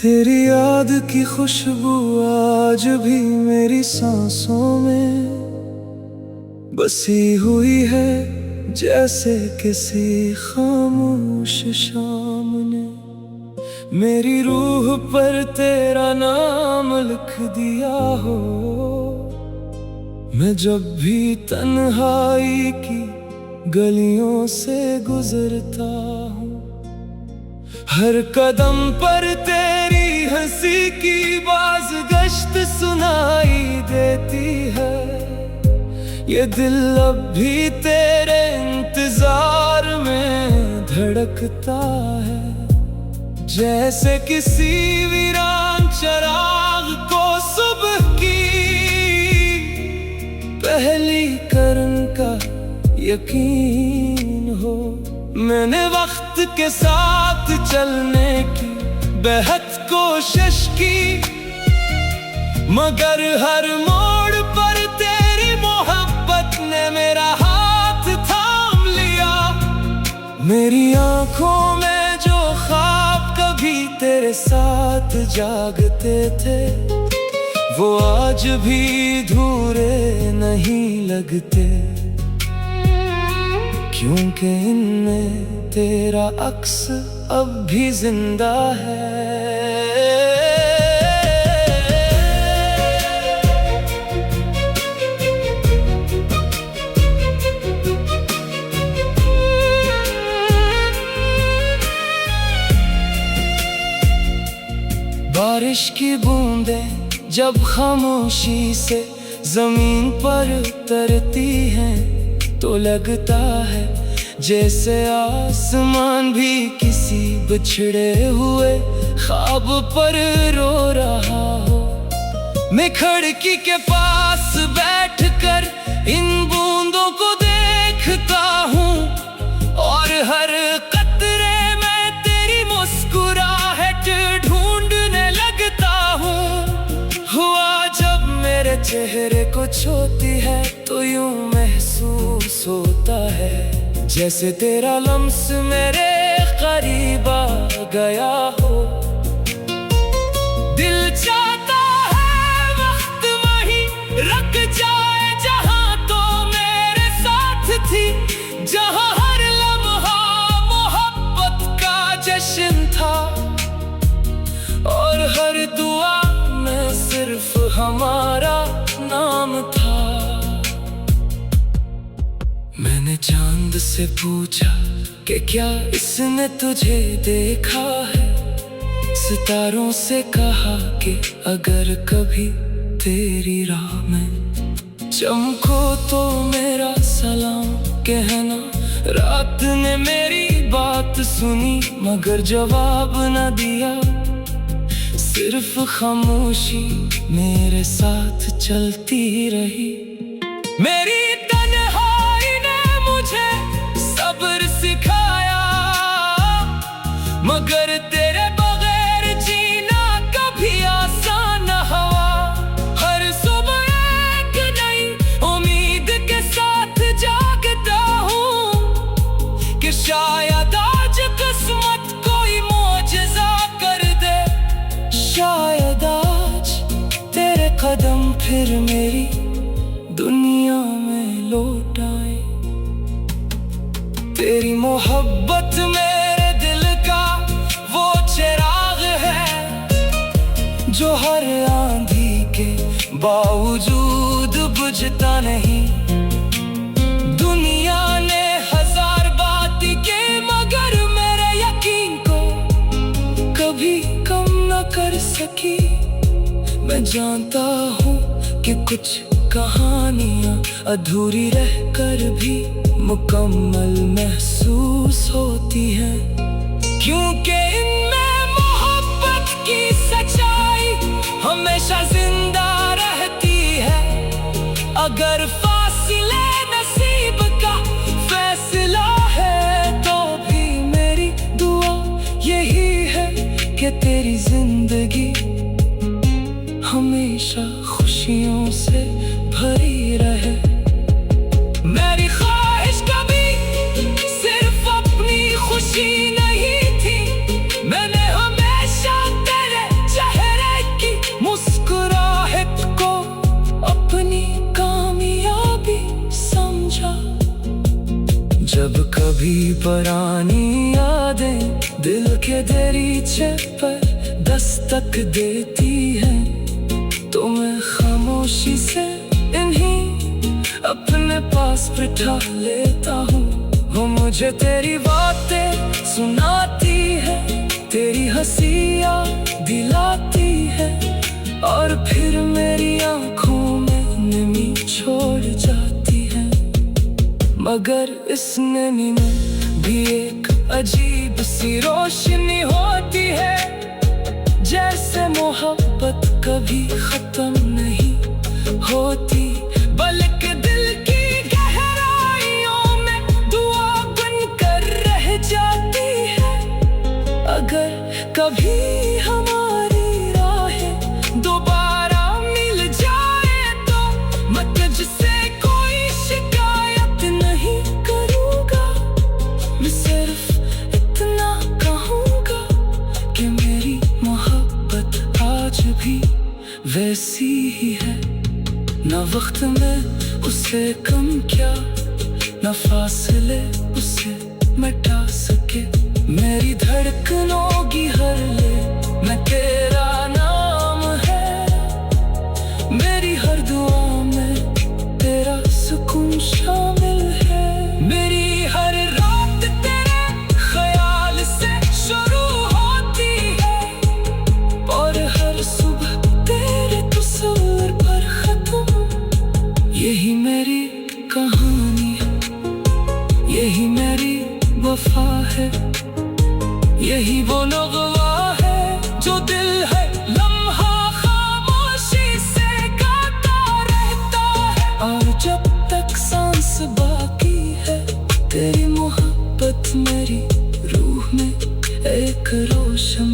तेरी याद की खुशबू आज भी मेरी सांसों में बसी हुई है, जैसे किसी खामोश शाम ने मेरी रूह पर तेरा नाम लिख दिया हो। मैं जब भी तन्हाई की गलियों से गुजरता हूँ, हर कदम पर तेरी हंसी की बाज़गश्त सुनाई देती है। ये दिल अब भी तेरे इंतजार में धड़कता है, जैसे किसी वीरान चराग को सुबह की पहली किरण का यकीन हो। मैंने वक्त के साथ चलने की बेहद कोशिश की, मगर हर मोड़ पर तेरी मोहब्बत ने मेरा हाथ थाम लिया। मेरी आंखों में जो ख्वाब कभी तेरे साथ जागते थे, वो आज भी धूरे नहीं लगते, क्योंकि इनमें तेरा अक्स अब भी जिंदा है। बारिश की बूंदें जब खामोशी से जमीन पर उतरती हैं, तो लगता है जैसे आसमान भी किसी बिछड़े हुए ख्वाब पर रो रहा हो। मैं खिड़की के पास बैठकर इन बूंदों को देखता हूँ, और हर कतरे में तेरी मुस्कुराहट ढूंढने लगता हूँ। हुआ जब मेरे चेहरे को छूती है, तो यूं महसूस होता है जैसे तेरा लम्स मेरे करीब आ गया हो। दिल चाहता है वक्त वहीं रुक जाए, जहां तो मेरे साथ थी, जहां हर लम्हा मोहब्बत का जश्न था, और हर दुआ में सिर्फ हमारा नाम था। मैंने चांद से पूछा कि क्या इसने तुझे देखा है, सितारों से कहा कि अगर कभी तेरी राह में चमको तो मेरा सलाम कहना। रात ने मेरी बात सुनी मगर जवाब न दिया, सिर्फ खामोशी मेरे साथ चलती रही। मेरी तन्हाई ने मुझे सब्र सिखाया, मगर तेरे बगैर जीना कभी आसान न हुआ। हर सुबह एक नई उम्मीद के साथ जागता हूँ कि शायद आज किस्मत कोई मौजज़ा कर दे, शायद आज तेरे कदम फिर मेरी दुनिया में लौट आए। तेरी मोहब्बत मेरे दिल का वो चिराग है, जो हर आंधी के बावजूद बुझता नहीं। दुनिया ने हजार बात की, मगर मेरे यकीन को कभी कम न कर सकी। मैं जानता हूँ कि कुछ कहानियाँ अधूरी रहकर भी मुकम्मल महसूस होती हैं, क्योंकि इनमें मोहब्बत की सच्चाई हमेशा जिंदा रहती है। अगर फासिले नसीब का फैसला है, तो भी मेरी दुआ यही है कि तेरी जिंदगी हमेशा खुशियों से भरी रहे। मेरी ख्वाहिश कभी सिर्फ अपनी खुशी नहीं थी, मैंने हमेशा तेरे कभी पुरानी यादें दिल के दरीचे पर दस्तक देती हैं, तो मैं खामोशी से इन्हीं अपने पास बिठा लेता हूँ। वो मुझे तेरी बातें सुनाती है, तेरी हंसियाँ दिलाती है, और फिर मेरी आँखों में नमी छोड़ जाती है। मगर इस नमी में भी एक अजीब सी रोशनी होती है, जैसे मोहब्बत कभी खत्म नहीं होती, बल्कि दिल की गहराइयों में दुआ बनकर रह जाती है। अगर कभी हमारी राहें दोबारा मिल जाए तो मैं तुझसे कोई शिकायत नहीं करूँगा। मैं सिर्फ इतना कहूँगा कि मेरी मोहब्बत आज भी वैसी ही है। न वक्त में उसे कम क्या, न फासले उसे मिटा सके। मेरी धड़कनों की हर ले मैं तेरा नाम है, मेरी हर दुआ में तेरा सुकून शामिल है। मेरी हर रात तेरे ख्याल से शुरू होती है, और हर सुबह तेरे तस्वीर पर खत्म। यही मेरी कहानी है, यही मेरी वफा है, यही वो नगवा है जो दिल है लम्हा खामोशी से गाता रहता है। और जब तक सांस बाकी है, तेरी मोहब्बत मेरी रूह में एक रोशन